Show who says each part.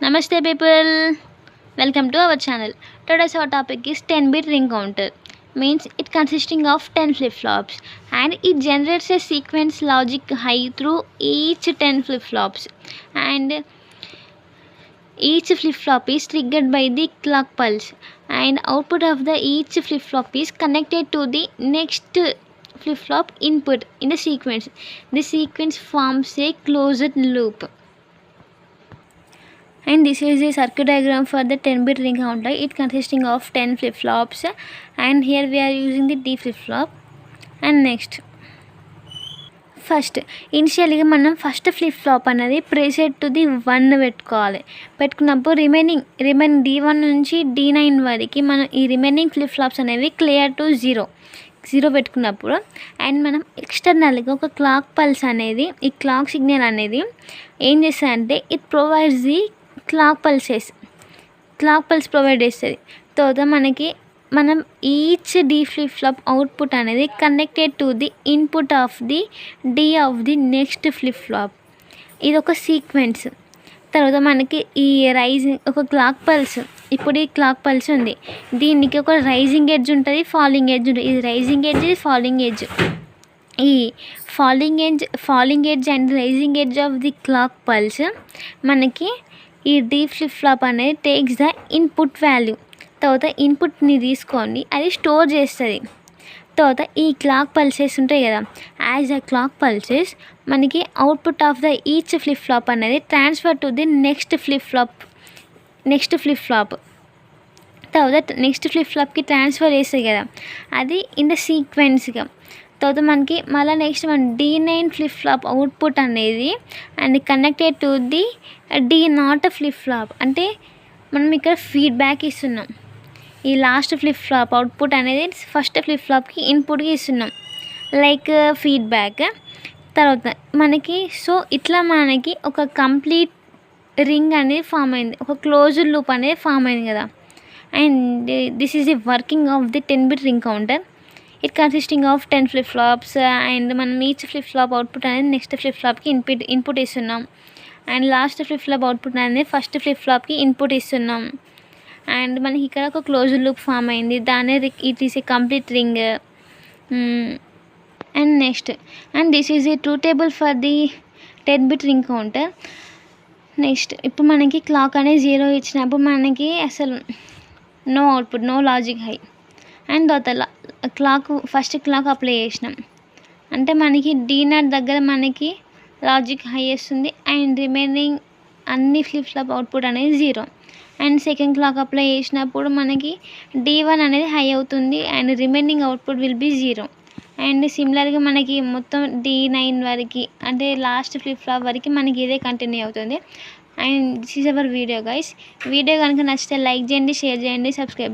Speaker 1: Namaste people, welcome to our channel. Today's our topic is 10-bit ring counter. Means it consisting of 10 flip-flops and it generates a sequence logic high through each 10 flip-flops, and each flip-flop is triggered by the clock pulse, and output of the each flip-flop is connected to the next flip-flop input in the sequence. The sequence forms a closed loop. And this is a circuit diagram for the 10-bit ring counter. It consisting of 10 flip-flops, and here we are using the D flip-flop. And next, first ఇనిషియల్గా మనం first flip flop అనేది preset to the 1 పెట్టుకున్నప్పుడు remaining D1 నుంచి D9 వరకు మనం ఈ remaining flip flops అనేవి clear to zero పెట్టుకున్నప్పుడు, అండ్ మనం ఎక్స్టర్నల్గా ఒక క్లాక్ పల్స్ అనేది, ఈ క్లాక్ సిగ్నల్ అనేది ఏం చేస్తుందంటే it provides the clock pulse provide చేస్తుంది. తర్వాత మనం each D flip flop output అనేది connected to the input of the D of the next flip flop. ఇది ఒక సీక్వెన్స్. తర్వాత మనకి ఈ రైజింగ్ ఒక క్లాక్ పల్స్, ఇప్పుడు ఈ క్లాక్ పల్స్ ఉంది, దీనికి ఒక రైజింగ్ ఎడ్జ్ ఉంటుంది, ఫాలింగ్ ఎడ్జ్ ఉంటుంది. ఇది రైజింగ్ ఎడ్జ్, ఇది ఫాలింగ్ ఎడ్జ్. ఈ falling edge and rising edge of the clock pulse మనకి ఈ డి ఫ్లిప్ ఫ్లాప్ అనేది టేక్స్ ద ఇన్పుట్ వాల్యూ. తర్వాత ఇన్పుట్ని తీసుకొని అది స్టోర్ చేస్తుంది. తర్వాత ఈ క్లాక్ పల్సెస్ ఉంటాయి కదా, యాజ్ ద క్లాక్ పల్సెస్ మనకి output of the each flip flop అనేది transfer to the next flip flop. తర్వాత నెక్స్ట్ ఫ్లిప్ ఫ్లాప్కి ట్రాన్స్ఫర్ చేస్తుంది కదా, అది ఇన్ ద సీక్వెన్స్గా. తర్వాత మనకి మళ్ళీ నెక్స్ట్ మన D9 ఫ్లిప్ ఫ్లాప్ అవుట్పుట్ అనేది and connected to the D0 flip flop. అంటే మనం ఇక్కడ ఫీడ్బ్యాక్ ఇస్తున్నాం. ఈ లాస్ట్ ఫ్లిప్ ఫ్లాప్ అవుట్పుట్ అనేది ఫస్ట్ ఫ్లిప్ ఫ్లాప్కి ఇన్పుట్గా ఇస్తున్నాం, లైక్ ఫీడ్బ్యాక్. తర్వాత ఇట్లా మనకి ఒక కంప్లీట్ రింగ్ అనేది ఫామ్ అయింది, ఒక క్లోజ్డ్ లూప్ అనేది ఫామ్ అయింది కదా. And this is the working of the 10-bit ring counter. It consisting of 10 flip flops, and మనం ఈచ్ ఫ్లిప్ ఫ్లాప్ అవుట్పుట్ అనేది నెక్స్ట్ ఫ్లిప్ ఫ్లాప్కి ఇన్పుట్ ఇస్తున్నాం, and last flip flop output అనేది first flip ఫ్లాప్కి input ఇస్తున్నాం. And మనకి ఇక్కడ ఒక closed loop form అయింది, దాన్ని it is a complete ring. And next, and this is a true table for the 10-bit ring counter. Next, ఇప్పుడు మనకి clock అనేది 0 ఇచ్చినప్పుడు మనకి అసలు no output, no logic high. And తర్వాత ఫస్ట్ క్లాక్ అప్లై చేసినాం అంటే మనకి D0 దగ్గర మనకి లాజిక్ హై వస్తుంది, అండ్ రిమైనింగ్ అన్ని ఫ్లిప్ ఫ్లాప్ అవుట్పుట్ అనేది 0. అండ్ సెకండ్ క్లాక్ అప్లై చేసినప్పుడు మనకి D1 అనేది హై అవుతుంది, and remaining output will be 0. And సిమిలర్గా మనకి మొత్తం D9 వరకు, అంటే లాస్ట్ ఫ్లిప్ ఫ్లాప్ వరకు మనకి ఇదే కంటిన్యూ అవుతుంది. And this is our video guys. Video కనుక నచ్చితే లైక్ చేయండి, షేర్ చేయండి, సబ్స్క్రైబ్.